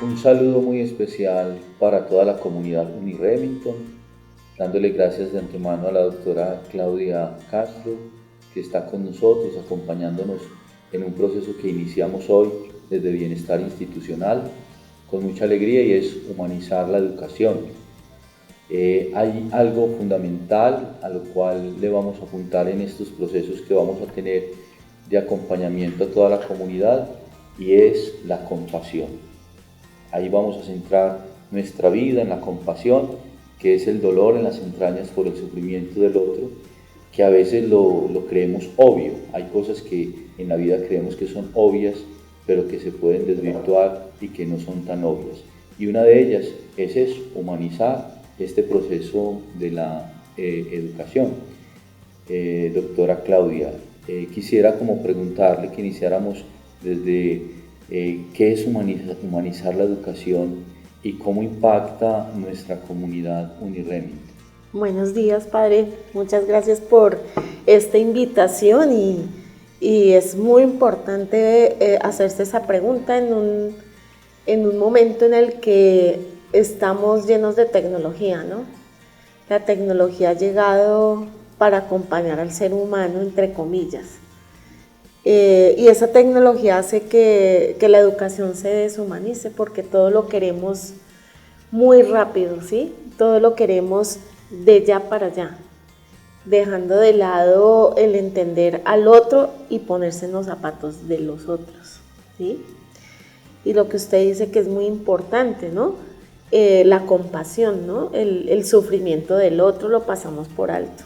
Un saludo muy especial para toda la comunidad Uniremington, dándole gracias de antemano a la doctora Claudia Castro, que está con nosotros, acompañándonos en un proceso que iniciamos hoy desde Bienestar Institucional, con mucha alegría, y es humanizar la educación. Hay algo fundamental a lo cual le vamos a apuntar en estos procesos que vamos a tener de acompañamiento a toda la comunidad, y es la compasión. Ahí vamos a centrar nuestra vida en la compasión, que es el dolor en las entrañas por el sufrimiento del otro, que a veces lo creemos obvio. Hay cosas que en la vida creemos que son obvias, pero que se pueden desvirtuar y que no son tan obvias. Y una de ellas es eso, humanizar este proceso de la educación. Doctora Claudia, quisiera como preguntarle que iniciáramos desde qué es humanizar la educación y cómo impacta nuestra comunidad Uniremington. Buenos días, padre. Muchas gracias por esta invitación y es muy importante hacerse esa pregunta en un momento en el que estamos llenos de tecnología, ¿no? La tecnología ha llegado para acompañar al ser humano, entre comillas. Y esa tecnología hace que la educación se deshumanice porque todo lo queremos muy rápido, ¿sí? Todo lo queremos de ya para allá, dejando de lado el entender al otro y ponerse en los zapatos de los otros, ¿sí? Y lo que usted dice que es muy importante, ¿no? La compasión, ¿no? El sufrimiento del otro lo pasamos por alto.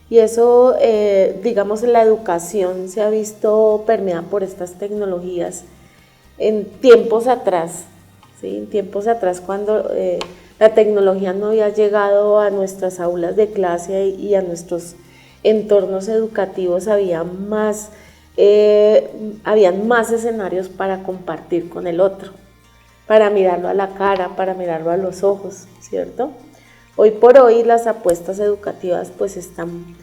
Y eso, digamos, en la educación se ha visto permeada por estas tecnologías en tiempos atrás, ¿sí? En tiempos atrás cuando la tecnología no había llegado a nuestras aulas de clase y a nuestros entornos educativos, habían más escenarios para compartir con el otro, para mirarlo a la cara, para mirarlo a los ojos, ¿cierto? Hoy por hoy las apuestas educativas pues están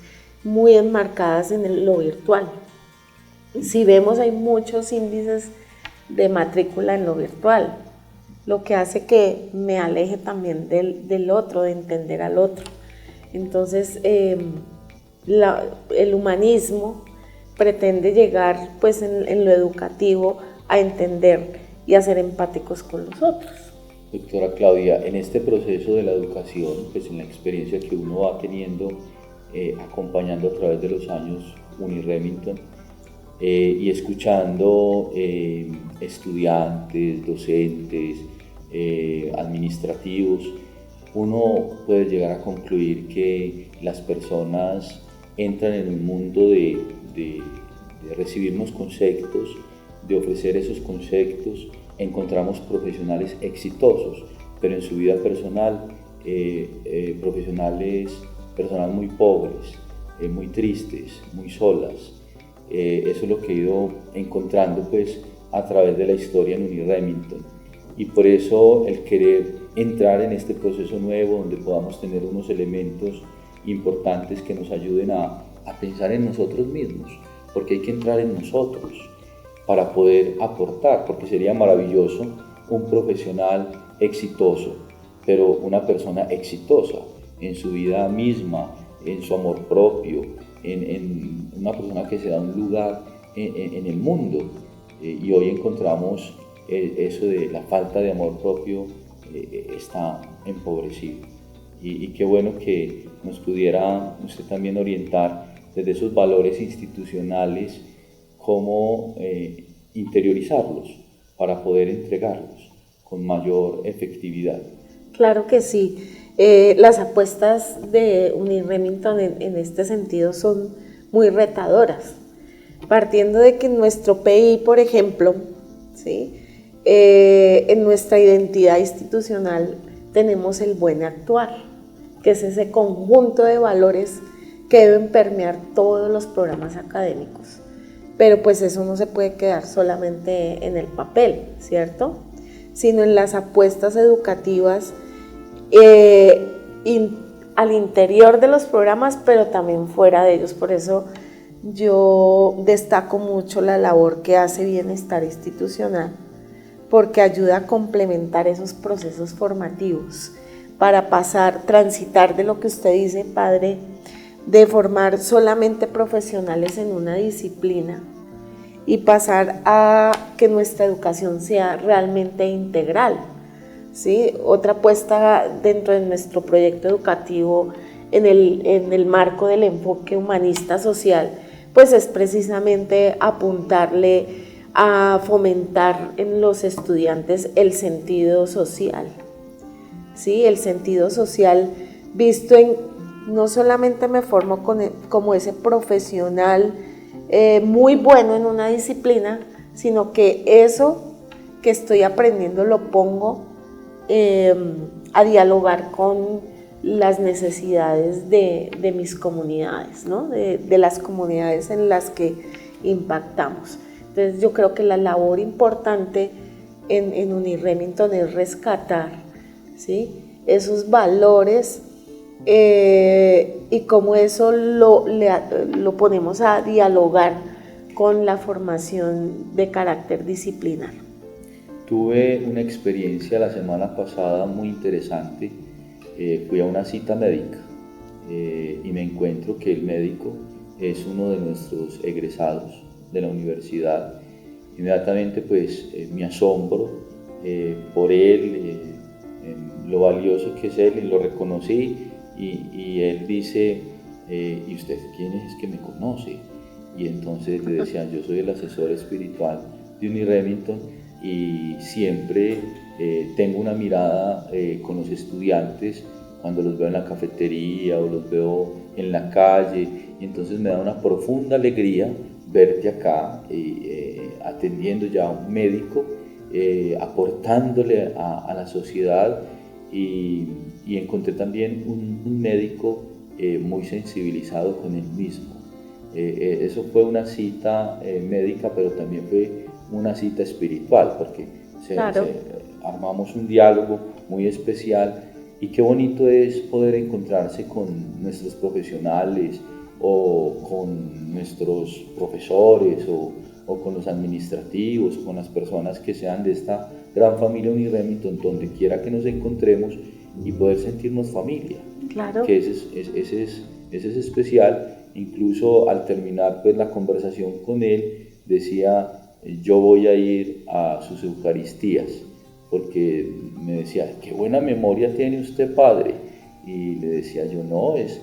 muy enmarcadas en lo virtual. Si vemos, hay muchos índices de matrícula en lo virtual, lo que hace que me aleje también del otro, de entender al otro. Entonces el humanismo pretende llegar pues en lo educativo a entender y a ser empáticos con los otros. Doctora Claudia, en este proceso de la educación, pues en la experiencia que uno va teniendo, acompañando a través de los años Uniremington y escuchando estudiantes, docentes, administrativos, uno puede llegar a concluir que las personas entran en un mundo de recibir unos conceptos, de ofrecer esos conceptos. Encontramos profesionales exitosos, pero en su vida personal, personas muy pobres, muy tristes, muy solas. Eso es lo que he ido encontrando pues a través de la historia en Uniremington, y por eso el querer entrar en este proceso nuevo donde podamos tener unos elementos importantes que nos ayuden a pensar en nosotros mismos, porque hay que entrar en nosotros para poder aportar, porque sería maravilloso un profesional exitoso, pero una persona exitosa en su vida misma, en su amor propio, en una persona que se da un lugar en el mundo. Y hoy encontramos eso de la falta de amor propio está empobrecido. Y qué bueno que nos pudiera usted también orientar desde esos valores institucionales cómo interiorizarlos para poder entregarlos con mayor efectividad. Claro que sí. Las apuestas de Uniremington en este sentido son muy retadoras, partiendo de que en nuestro PI, por ejemplo, ¿sí? En nuestra identidad institucional tenemos el buen actuar, que es ese conjunto de valores que deben permear todos los programas académicos. Pero pues eso no se puede quedar solamente en el papel, ¿cierto? Sino en las apuestas educativas al interior de los programas, pero también fuera de ellos. Por eso yo destaco mucho la labor que hace Bienestar Institucional, porque ayuda a complementar esos procesos formativos para transitar de lo que usted dice, padre, de formar solamente profesionales en una disciplina y pasar a que nuestra educación sea realmente integral, ¿sí? Otra apuesta dentro de nuestro proyecto educativo en el marco del enfoque humanista social, pues es precisamente apuntarle a fomentar en los estudiantes el sentido social, ¿sí? El sentido social visto en, no solamente me formo como ese profesional muy bueno en una disciplina, sino que eso que estoy aprendiendo lo pongo a dialogar con las necesidades de mis comunidades, ¿no? de las comunidades en las que impactamos. Entonces yo creo que la labor importante en Uniremington es rescatar, ¿sí?, esos valores y cómo eso lo ponemos a dialogar con la formación de carácter disciplinar. Tuve una experiencia la semana pasada muy interesante. Fui a una cita médica y me encuentro que el médico es uno de nuestros egresados de la universidad. Inmediatamente pues me asombro por él, lo valioso que es él, y lo reconocí y él dice, ¿y usted quién es que me conoce? Y entonces le decía, yo soy el asesor espiritual de Uniremington y siempre tengo una mirada con los estudiantes cuando los veo en la cafetería o los veo en la calle, y entonces me da una profunda alegría verte acá atendiendo ya a un médico, aportándole a la sociedad, y encontré también un médico muy sensibilizado con él mismo. Eso fue una cita médica, pero también fue una cita espiritual, porque armamos un diálogo muy especial, y qué bonito es poder encontrarse con nuestros profesionales o con nuestros profesores o con los administrativos, con las personas que sean de esta gran familia Uniremington, donde quiera que nos encontremos, y poder sentirnos familia. Claro. Que ese es especial. Incluso al terminar pues la conversación con él, decía, yo voy a ir a sus Eucaristías, porque me decía, qué buena memoria tiene usted, padre. Y le decía yo, no es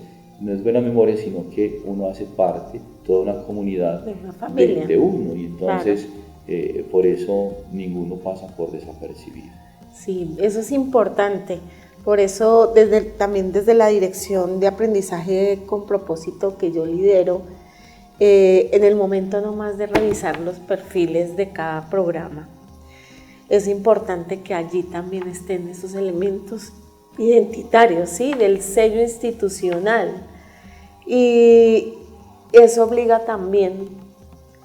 buena memoria, sino que uno hace parte, toda una comunidad de una familia, de uno, y entonces claro, por eso ninguno pasa por desapercibido. Sí, eso es importante. Por eso también desde la Dirección de Aprendizaje con Propósito que yo lidero, en el momento nomás de revisar los perfiles de cada programa, es importante que allí también estén esos elementos identitarios, ¿sí?, del sello institucional. Y eso obliga también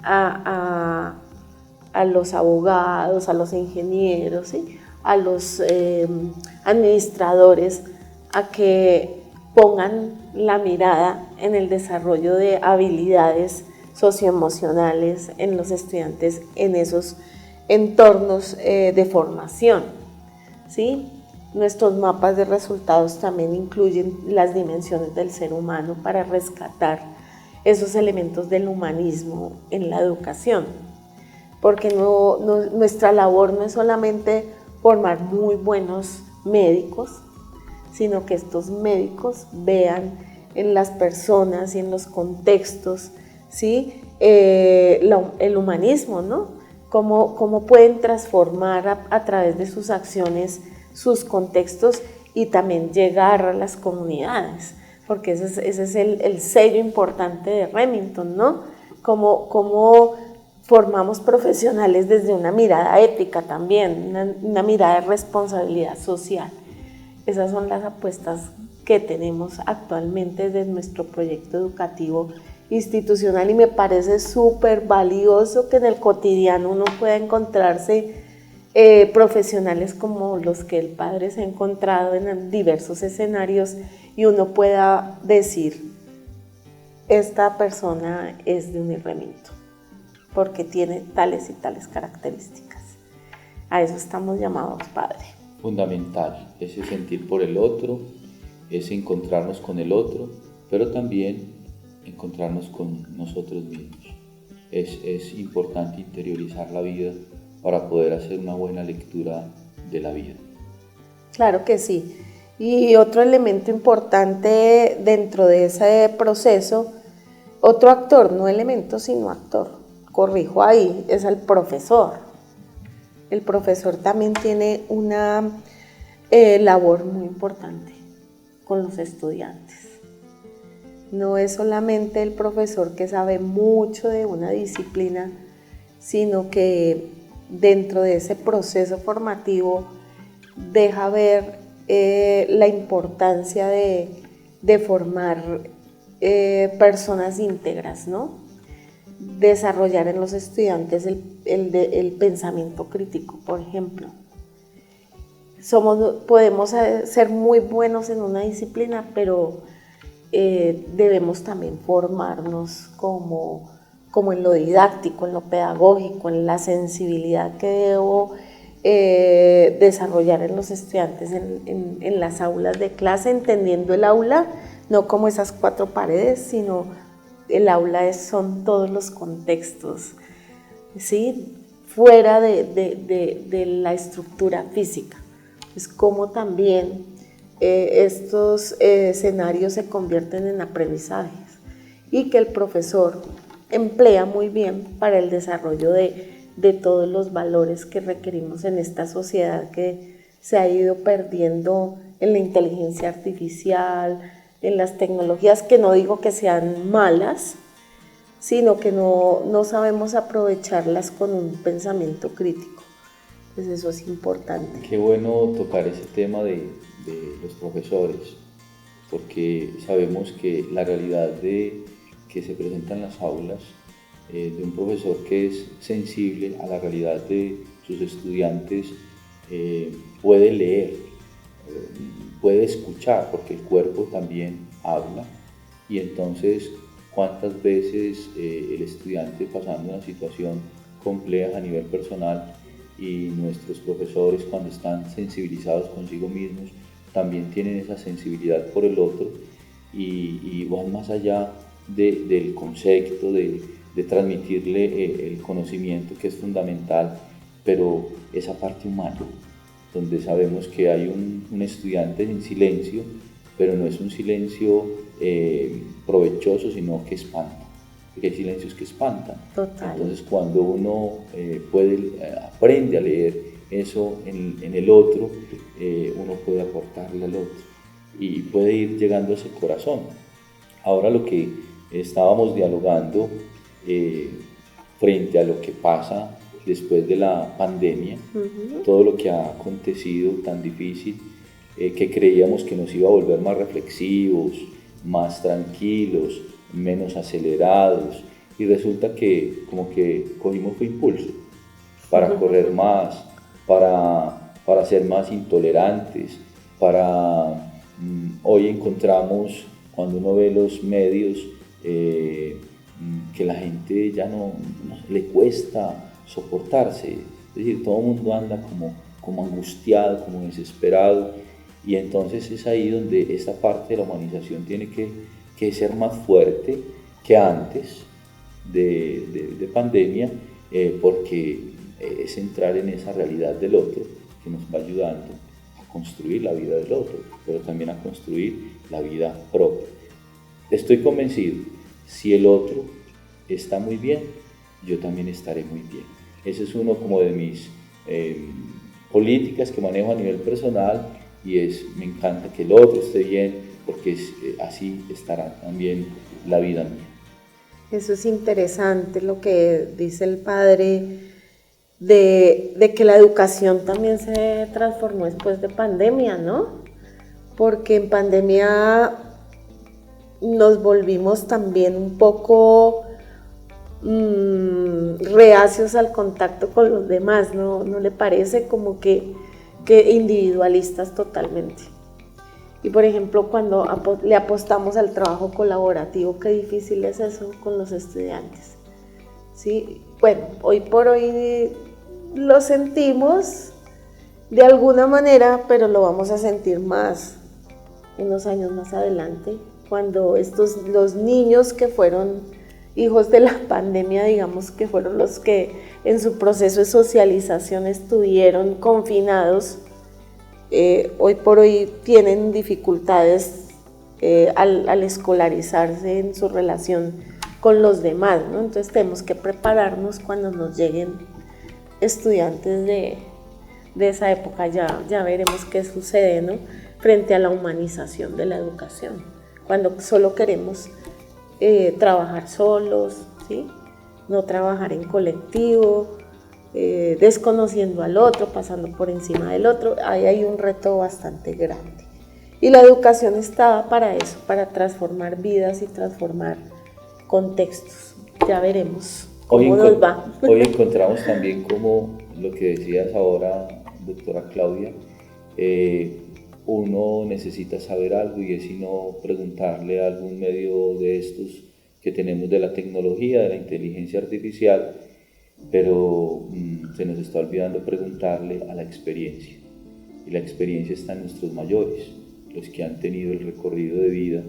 a los abogados, a los ingenieros, ¿sí?, a los administradores a que pongan la mirada en el desarrollo de habilidades socioemocionales en los estudiantes en esos entornos de formación, ¿sí? Nuestros mapas de resultados también incluyen las dimensiones del ser humano para rescatar esos elementos del humanismo en la educación, porque nuestra labor no es solamente formar muy buenos médicos, sino que estos médicos vean en las personas y en los contextos, ¿sí?, el humanismo, ¿no? Cómo pueden transformar a través de sus acciones sus contextos y también llegar a las comunidades, porque ese es el sello importante de Remington, ¿no? Cómo formamos profesionales desde una mirada ética también, una mirada de responsabilidad social. Esas son las apuestas que tenemos actualmente desde nuestro proyecto educativo institucional, y me parece súper valioso que en el cotidiano uno pueda encontrarse profesionales como los que el padre se ha encontrado en diversos escenarios, y uno pueda decir, esta persona es de Uniremington porque tiene tales y tales características. A eso estamos llamados, Padre. Fundamental, ese sentir por el otro, ese encontrarnos con el otro, pero también encontrarnos con nosotros mismos. Es importante interiorizar la vida para poder hacer una buena lectura de la vida. Claro que sí. Y otro elemento importante dentro de ese proceso, otro actor, no elemento, sino actor, corrijo ahí, es el profesor. El profesor también tiene una labor muy importante con los estudiantes. No es solamente el profesor que sabe mucho de una disciplina, sino que dentro de ese proceso formativo deja ver la importancia de formar personas íntegras, ¿no? Desarrollar en los estudiantes el pensamiento crítico, por ejemplo. Podemos ser muy buenos en una disciplina, pero debemos también formarnos como en lo didáctico, en lo pedagógico, en la sensibilidad que debo desarrollar en los estudiantes en las aulas de clase, entendiendo el aula no como esas 4 paredes, sino el aula son todos los contextos, ¿sí? Fuera de la estructura física. Es como también estos escenarios se convierten en aprendizajes y que el profesor emplea muy bien para el desarrollo de todos los valores que requerimos en esta sociedad que se ha ido perdiendo en la inteligencia artificial, en las tecnologías, que no digo que sean malas, sino que no sabemos aprovecharlas con un pensamiento crítico. Pues eso es importante. Qué bueno tocar ese tema de los profesores, porque sabemos que la realidad que se presenta en las aulas, de un profesor que es sensible a la realidad de sus estudiantes, puede leer, puede escuchar, porque el cuerpo también habla, y entonces cuántas veces el estudiante pasando una situación compleja a nivel personal y nuestros profesores, cuando están sensibilizados consigo mismos, también tienen esa sensibilidad por el otro y van más allá del concepto, de transmitirle el conocimiento, que es fundamental, pero esa parte humana, donde sabemos que hay un estudiante en silencio, pero no es un silencio provechoso, sino que espanta, porque hay silencios que espantan. Total. Entonces, cuando uno aprende a leer eso en el otro, uno puede aportarle al otro y puede ir llegando a ese corazón. Ahora, lo que estábamos dialogando frente a lo que pasa después de la pandemia, todo lo que ha acontecido tan difícil, que creíamos que nos iba a volver más reflexivos, más tranquilos, menos acelerados, y resulta que como que cogimos impulso para correr más, para ser más intolerantes, hoy encontramos, cuando uno ve los medios, que la gente ya no le cuesta soportarse, es decir, todo el mundo anda como angustiado, como desesperado, y entonces es ahí donde esta parte de la humanización tiene que ser más fuerte que antes de pandemia, porque es entrar en esa realidad del otro que nos va ayudando a construir la vida del otro, pero también a construir la vida propia. Estoy convencido, si el otro está muy bien, yo también estaré muy bien. Ese es uno como de mis políticas que manejo a nivel personal, y me encanta que el otro esté bien, porque así estará también la vida mía. Eso es interesante lo que dice el padre, de que la educación también se transformó después de pandemia, ¿no? Porque en pandemia nos volvimos también un poco reacios al contacto con los demás, ¿no le parece? Como que individualistas totalmente. Y por ejemplo, cuando le apostamos al trabajo colaborativo, qué difícil es eso con los estudiantes, ¿sí? Bueno, hoy por hoy lo sentimos de alguna manera, pero lo vamos a sentir más unos años más adelante, cuando los niños que fueron hijos de la pandemia, digamos, que fueron los que en su proceso de socialización estuvieron confinados, hoy por hoy tienen dificultades al escolarizarse en su relación con los demás, ¿no? Entonces tenemos que prepararnos cuando nos lleguen estudiantes de esa época, ya veremos qué sucede, ¿no? Frente a la humanización de la educación, cuando solo queremos trabajar solos, ¿sí? No trabajar en colectivo, desconociendo al otro, pasando por encima del otro. Ahí hay un reto bastante grande. Y la educación está para eso, para transformar vidas y transformar contextos. Ya veremos cómo nos va. Hoy encontramos también, como lo que decías ahora, doctora Claudia, uno necesita saber algo y es sino preguntarle a algún medio de estos que tenemos de la tecnología, de la inteligencia artificial, pero se nos está olvidando preguntarle a la experiencia. Y la experiencia está en nuestros mayores, los que han tenido el recorrido de vida,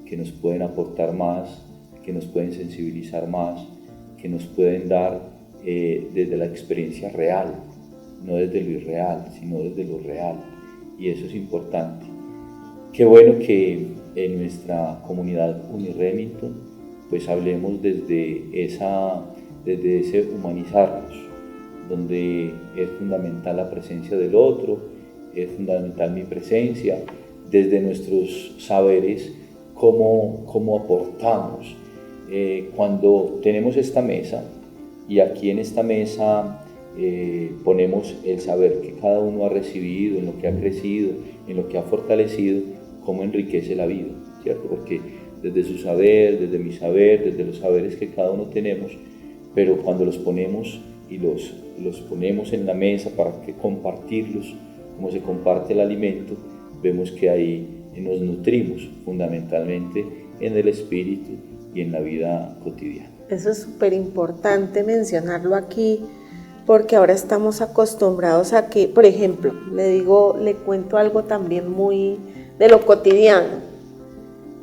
que nos pueden aportar más, que nos pueden sensibilizar más, que nos pueden dar desde la experiencia real, no desde lo irreal, sino desde lo real. Y eso es importante. Qué bueno que en nuestra comunidad Uniremington pues hablemos desde ese humanizarnos, donde es fundamental la presencia del otro, es fundamental mi presencia, desde nuestros saberes, cómo aportamos. Cuando tenemos esta mesa, y aquí en esta mesa ponemos el saber que cada uno ha recibido, en lo que ha crecido, en lo que ha fortalecido, cómo enriquece la vida, ¿cierto? Porque desde su saber, desde mi saber, desde los saberes que cada uno tenemos, pero cuando los ponemos y los ponemos en la mesa para que compartirlos, como se comparte el alimento, vemos que ahí nos nutrimos fundamentalmente en el espíritu y en la vida cotidiana. Eso es súper importante mencionarlo aquí, porque ahora estamos acostumbrados a que, por ejemplo, le cuento algo también muy de lo cotidiano.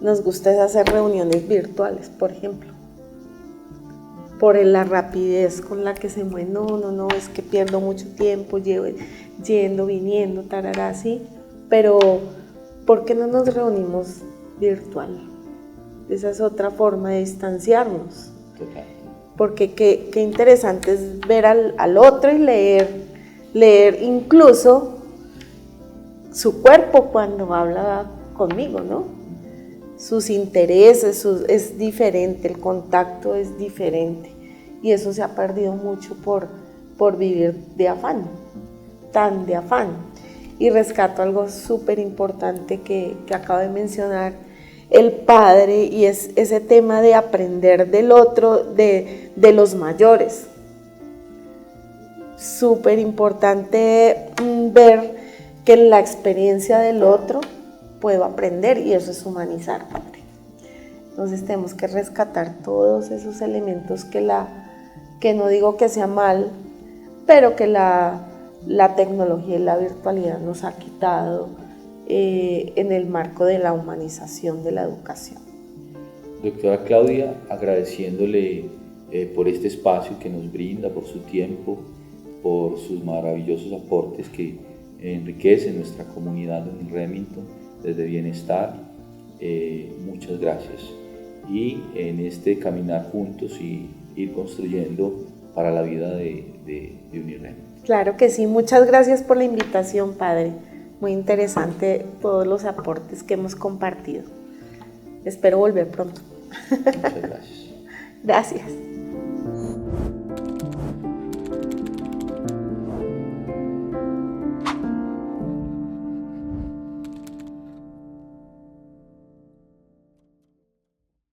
Nos gusta hacer reuniones virtuales, por ejemplo, por la rapidez con la que se mueve. No, es que pierdo mucho tiempo yendo, viniendo, tarará, así, pero ¿por qué no nos reunimos virtual? Esa es otra forma de distanciarnos. Total. Porque qué interesante es ver al otro y leer incluso su cuerpo cuando habla conmigo, ¿no? Sus intereses, es diferente, el contacto es diferente, y eso se ha perdido mucho por vivir de afán, tan de afán. Y rescato algo súper importante que acabo de mencionar, el padre, y es ese tema de aprender del otro, de los mayores. Súper importante ver que en la experiencia del otro puedo aprender, y eso es humanizar, padre. Entonces tenemos que rescatar todos esos elementos que no digo que sea mal, pero que la tecnología y la virtualidad nos ha quitado en el marco de la humanización de la educación. Doctora Claudia, agradeciéndole por este espacio que nos brinda, por su tiempo, por sus maravillosos aportes que enriquecen nuestra comunidad en Remington desde bienestar. Muchas gracias. Y en este caminar juntos y ir construyendo para la vida de Uniremington. Claro que sí, muchas gracias por la invitación, padre. Muy interesante todos los aportes que hemos compartido. Espero volver pronto. Muchas gracias. Gracias.